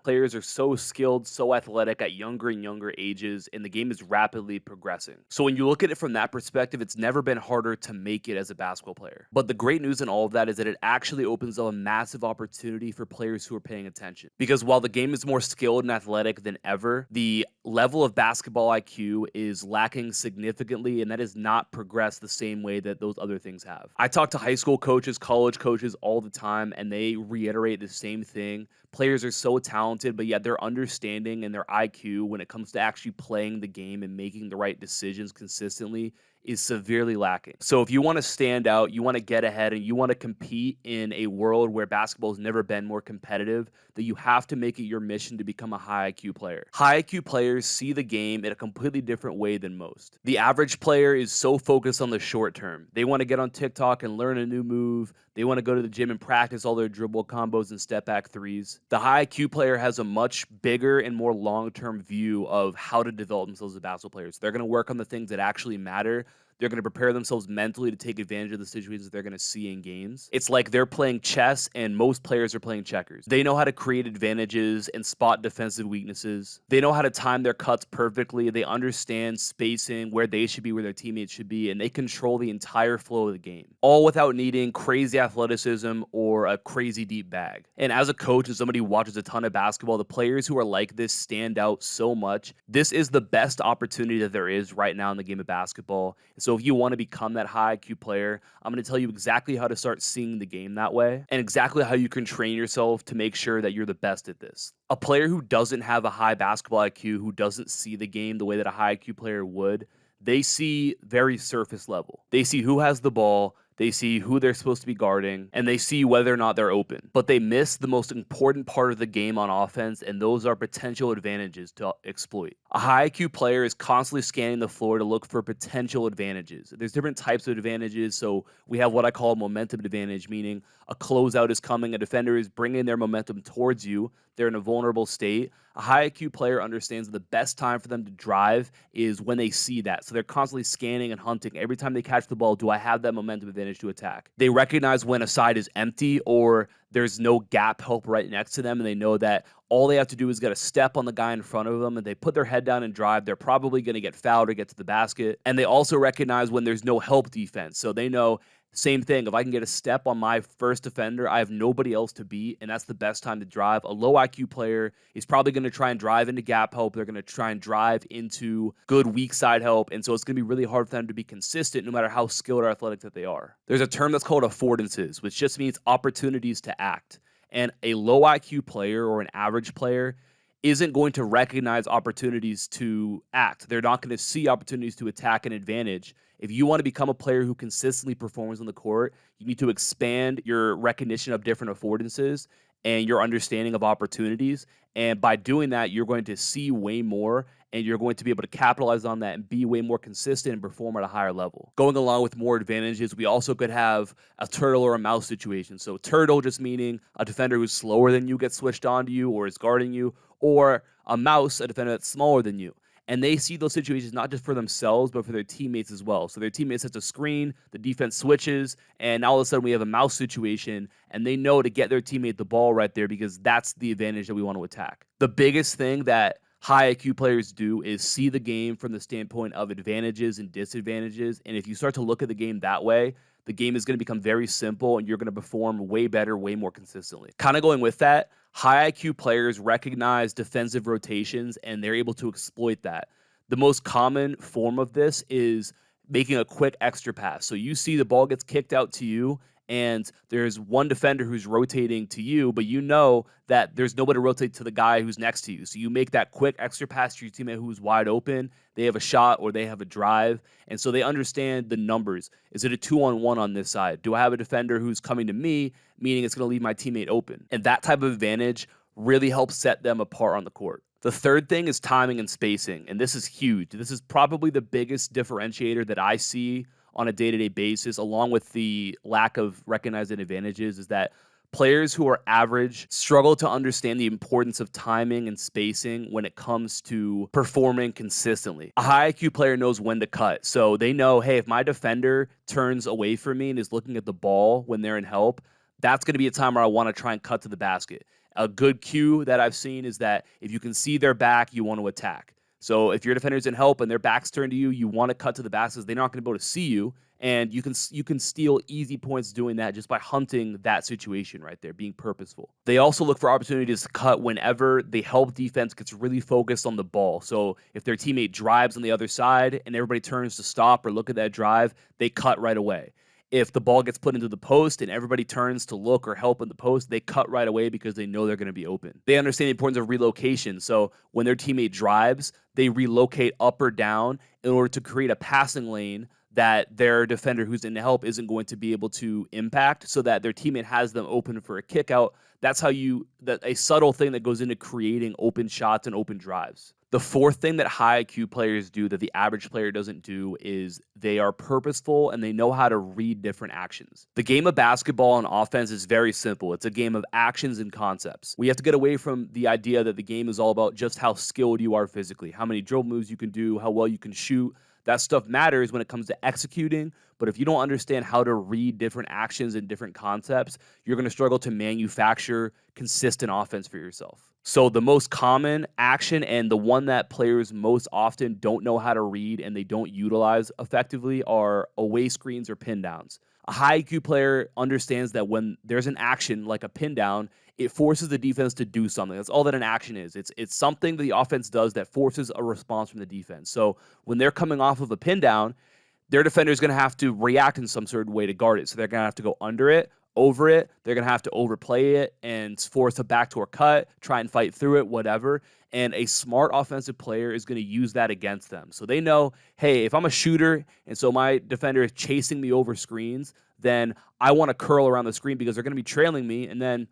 Players are so skilled, so athletic at younger and younger ages, and the game is rapidly progressing. So when you look at it from that perspective, it's never been harder to make it as a basketball player. But the great news in all of that is that it actually opens up a massive opportunity for players who are paying attention. Because while the game is more skilled and athletic than ever, the level of basketball IQ is lacking significantly, and that has not progressed the same way that those other things have. I talk to high school coaches, college coaches all the time, and they reiterate the same thing. Players are so talented, but yet their understanding and their IQ when it comes to actually playing the game and making the right decisions consistently is severely lacking. So if you want to stand out, you want to get ahead, and you want to compete in a world where basketball has never been more competitive, that you have to make it your mission to become a high IQ player. High IQ players see the game in a completely different way than most. The average player is so focused on the short term. They want to get on TikTok and learn a new move. They want to go to the gym and practice all their dribble combos and step back threes. The high IQ player has a much bigger and more long-term view of how to develop themselves as basketball players. They're going to work on the things that actually matter. They're going to prepare themselves mentally to take advantage of the situations they're going to see in games. It's like they're playing chess and most players are playing checkers. They know how to create advantages and spot defensive weaknesses. They know how to time their cuts perfectly. They understand spacing, where they should be, where their teammates should be, and they control the entire flow of the game, all without needing crazy athleticism or a crazy deep bag. And as a coach and somebody who watches a ton of basketball, the players who are like this stand out so much. This is the best opportunity that there is right now in the game of basketball. So if you want to become that high IQ player, I'm going to tell you exactly how to start seeing the game that way and exactly how you can train yourself to make sure that you're the best at this. A player who doesn't have a high basketball IQ, who doesn't see the game the way that a high IQ player would, they see very surface level. They see who has the ball, they see who they're supposed to be guarding, and they see whether or not they're open. But they miss the most important part of the game on offense, and those are potential advantages to exploit. A high IQ player is constantly scanning the floor to look for potential advantages. There's different types of advantages. So we have what I call a momentum advantage, meaning a closeout is coming, a defender is bringing their momentum towards you. They're in a vulnerable state. A high IQ player understands the best time for them to drive is when they see that. So they're constantly scanning and hunting. Every time they catch the ball, do I have that momentum advantage to attack? They recognize when a side is empty or there's no gap help right next to them, and they know that all they have to do is get a step on the guy in front of them, and they put their head down and drive. They're probably going to get fouled or get to the basket. And they also recognize when there's no help defense. So they know, same thing, if I can get a step on my first defender, I have nobody else to beat, and that's the best time to drive. A low IQ player is probably going to try and drive into gap help. They're going to try and drive into good weak side help, and so it's going to be really hard for them to be consistent no matter how skilled or athletic that they are. There's a term that's called affordances, which just means opportunities to act. And a low IQ player or an average player isn't going to recognize opportunities to act. They're not going to see opportunities to attack an advantage. If you want to become a player who consistently performs on the court, you need to expand your recognition of different affordances and your understanding of opportunities. And by doing that, you're going to see way more, and you're going to be able to capitalize on that and be way more consistent and perform at a higher level. Going along with more advantages, we also could have a turtle or a mouse situation. So turtle just meaning a defender who's slower than you gets switched onto you or is guarding you, or a mouse, a defender that's smaller than you. And they see those situations not just for themselves, but for their teammates as well. So their teammates sets a screen, the defense switches, and now all of a sudden we have a mouse situation, and they know to get their teammate the ball right there because that's the advantage that we want to attack. The biggest thing that high IQ players do is see the game from the standpoint of advantages and disadvantages. And if you start to look at the game that way, the game is going to become very simple and you're going to perform way better, way more consistently. Kind of going with that, high IQ players recognize defensive rotations and they're able to exploit that. The most common form of this is making a quick extra pass. So you see the ball gets kicked out to you and there's one defender who's rotating to you, but you know that there's nobody to rotate to the guy who's next to you. So you make that quick extra pass to your teammate who's wide open. They have a shot or they have a drive. And so they understand the numbers. Is it a 2-on-1 on this side? Do I have a defender who's coming to me, meaning it's going to leave my teammate open? And that type of advantage really helps set them apart on the court. The third thing is timing and spacing. And this is huge. This is probably the biggest differentiator that I see on a day-to-day basis, along with the lack of recognizing advantages, is that players who are average struggle to understand the importance of timing and spacing when it comes to performing consistently. A high IQ player knows when to cut. So they know, hey, if my defender turns away from me and is looking at the ball when they're in help, that's going to be a time where I want to try and cut to the basket. A good cue that I've seen is that if you can see their back, you want to attack. So if your defender's in help and their back's turned to you, you want to cut to the back because they're not going to be able to see you, and you can steal easy points doing that just by hunting that situation right there, being purposeful. They also look for opportunities to cut whenever the help defense gets really focused on the ball. So if their teammate drives on the other side and everybody turns to stop or look at that drive, they cut right away. If the ball gets put into the post and everybody turns to look or help in the post, they cut right away because they know they're going to be open. They understand the importance of relocation. So when their teammate drives, they relocate up or down in order to create a passing lane that their defender who's in help isn't going to be able to impact, so that their teammate has them open for a kick out. That's how a subtle thing that goes into creating open shots and open drives. The fourth thing that high IQ players do that the average player doesn't do is they are purposeful and they know how to read different actions. The game of basketball on offense is very simple. It's a game of actions and concepts. We have to get away from the idea that the game is all about just how skilled you are physically, how many dribble moves you can do, how well you can shoot. That stuff matters when it comes to executing, but if you don't understand how to read different actions and different concepts, you're going to struggle to manufacture consistent offense for yourself. So the most common action and the one that players most often don't know how to read and they don't utilize effectively are away screens or pin downs. A high IQ player understands that when there's an action like a pin down, it forces the defense to do something. That's all that an action is. It's something that the offense does that forces a response from the defense. So when they're coming off of a pin down, their defender is going to have to react in some certain way to guard it. So they're going to have to go under it, over it. They're going to have to overplay it and force a backdoor cut, try and fight through it, whatever. And a smart offensive player is going to use that against them. So they know, hey, if I'm a shooter and so my defender is chasing me over screens, then I want to curl around the screen because they're going to be trailing me. And then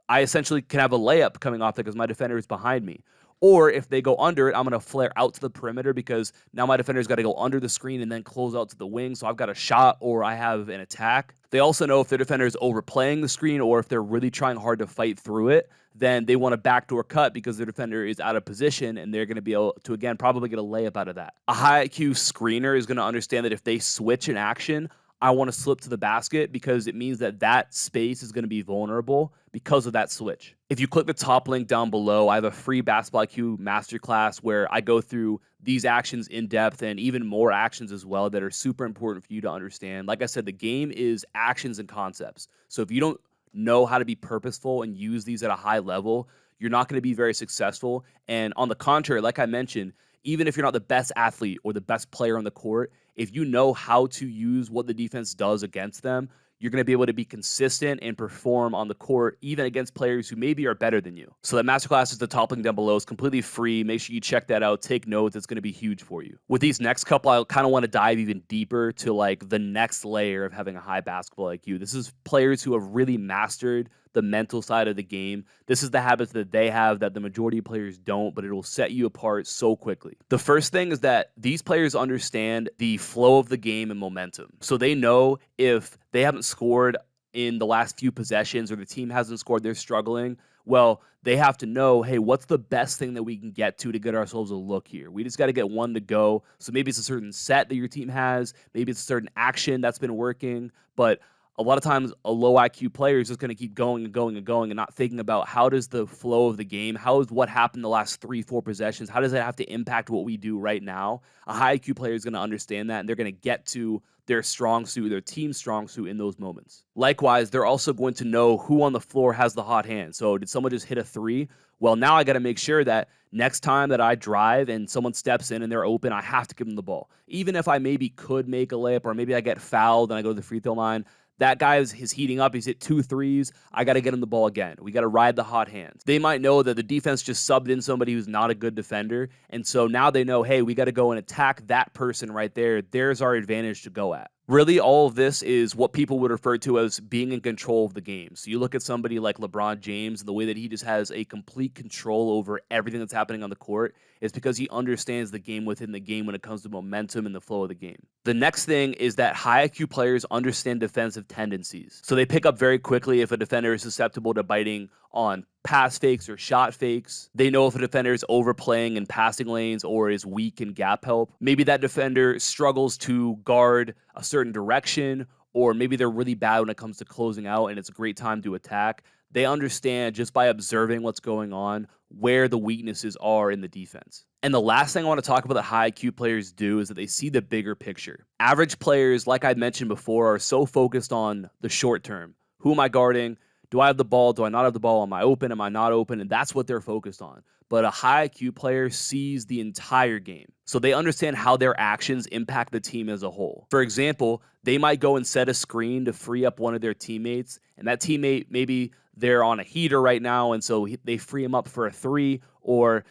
I essentially can have a layup coming off that because my defender is behind me. Or if they go under it, I'm going to flare out to the perimeter because now my defender's got to go under the screen and then close out to the wing. So I've got a shot or I have an attack. They also know if their defender is overplaying the screen or if they're really trying hard to fight through it, then they want a backdoor cut because their defender is out of position and they're going to be able to, again, probably get a layup out of that. A high IQ screener is going to understand that if they switch an action, I want to slip to the basket because it means that that space is going to be vulnerable because of that switch. If you click the top link down below, I have a free Basketball IQ Masterclass where I go through these actions in depth and even more actions as well that are super important for you to understand. Like I said, the game is actions and concepts. So if you don't know how to be purposeful and use these at a high level, you're not going to be very successful. And on the contrary, like I mentioned, even if you're not the best athlete or the best player on the court, if you know how to use what the defense does against them, you're going to be able to be consistent and perform on the court, even against players who maybe are better than you. So that masterclass is the top link down below. It's completely free. Make sure you check that out. Take notes. It's going to be huge for you. With these next couple, I kind of want to dive even deeper to like the next layer of having a high basketball IQ. This is players who have really mastered the mental side of the game. This is the habits that they have that the majority of players don't, but it will set you apart so quickly. The first thing is that these players understand the flow of the game and momentum. So they know if they haven't scored in the last few possessions or the team hasn't scored, they're struggling. Well, they have to know, hey, what's the best thing that we can get to get ourselves a look here? We just got to get one to go. So maybe it's a certain set that your team has. Maybe it's a certain action that's been working. But a lot of times a low IQ player is just going to keep going and going and going and not thinking about how does the flow of the game, how is what happened the last 3-4 possessions, how does that have to impact what we do right now? A high IQ player is going to understand that and they're going to get to their strong suit, their team's strong suit in those moments. Likewise, they're also going to know who on the floor has the hot hand. So did someone just hit a three? Well, now I got to make sure that next time that I drive and someone steps in and they're open, I have to give them the ball. Even if I maybe could make a layup or maybe I get fouled and I go to the free throw line, that guy is heating up. He's hit 2 threes. I got to get him the ball again. We got to ride the hot hands. They might know that the defense just subbed in somebody who's not a good defender. And so now they know, hey, we got to go and attack that person right there. There's our advantage to go at. Really, all of this is what people would refer to as being in control of the game. So you look at somebody like LeBron James and the way that he just has a complete control over everything that's happening on the court is because he understands the game within the game when it comes to momentum and the flow of the game. The next thing is that high IQ players understand defensive tendencies. So they pick up very quickly if a defender is susceptible to biting on pass fakes or shot fakes. They know if a defender is overplaying in passing lanes or is weak in gap help. Maybe that defender struggles to guard a certain direction, or maybe they're really bad when it comes to closing out and it's a great time to attack. They understand just by observing what's going on where the weaknesses are in the defense. And the last thing I want to talk about that high IQ players do is that they see the bigger picture. Average players, like I mentioned before, are so focused on the short term. Who am I guarding? Do I have the ball? Do I not have the ball? Am I open? Am I not open? And that's what they're focused on. But a high IQ player sees the entire game. So they understand how their actions impact the team as a whole. For example, they might go and set a screen to free up one of their teammates, and that teammate, maybe they're on a heater right now, and so they free him up for a three, or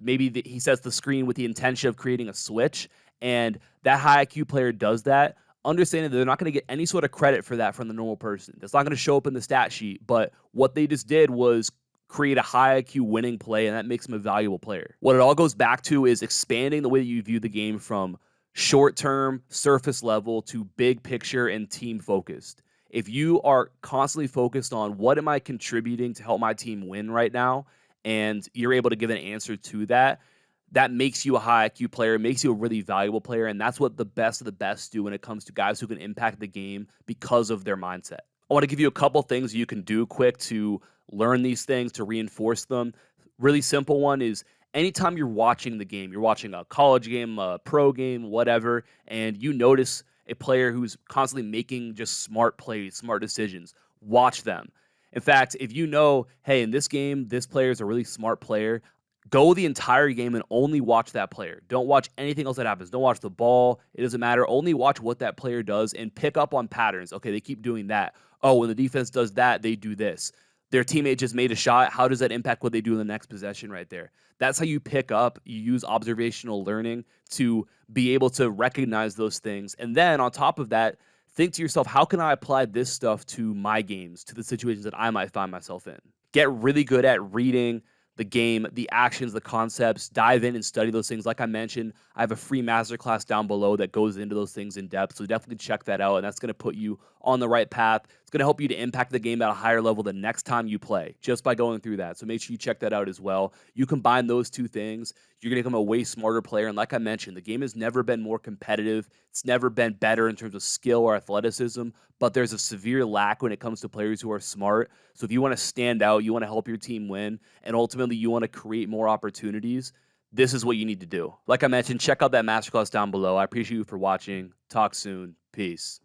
maybe he sets the screen with the intention of creating a switch, and that high IQ player does that, understanding that they're not going to get any sort of credit for that from the normal person. That's not going to show up in the stat sheet, but what they just did was create a high IQ winning play, and that makes them a valuable player. What it all goes back to is expanding the way that you view the game from short term, surface level to big picture and team focused. If you are constantly focused on what am I contributing to help my team win right now, and you're able to give an answer to that, that makes you a high IQ player, makes you a really valuable player. And that's what the best of the best do when it comes to guys who can impact the game because of their mindset. I want to give you a couple things you can do quick to learn these things, to reinforce them. Really simple one is anytime you're watching the game, you're watching a college game, a pro game, whatever, and you notice a player who's constantly making just smart plays, smart decisions, watch them. In fact, if you know, hey, in this game, this player is a really smart player, go the entire game and only watch that player. Don't watch anything else that happens. Don't watch the ball. It doesn't matter. Only watch what that player does and pick up on patterns. Okay, they keep doing that. Oh, when the defense does that, they do this. Their teammate just made a shot. How does that impact what they do in the next possession right there? That's how you pick up. You use observational learning to be able to recognize those things. And then on top of that, think to yourself, how can I apply this stuff to my games, to the situations that I might find myself in? Get really good at reading the game, the actions, the concepts, dive in and study those things. Like I mentioned, I have a free masterclass down below that goes into those things in depth. So definitely check that out. And that's going to put you on the right path. It's going to help you to impact the game at a higher level the next time you play just by going through that. So make sure you check that out as well. You combine those two things, you're going to become a way smarter player. And like I mentioned, the game has never been more competitive. It's never been better in terms of skill or athleticism, but there's a severe lack when it comes to players who are smart. So if you want to stand out, you want to help your team win, and ultimately you want to create more opportunities, this is what you need to do. Like I mentioned, check out that masterclass down below. I appreciate you for watching. Talk soon. Peace.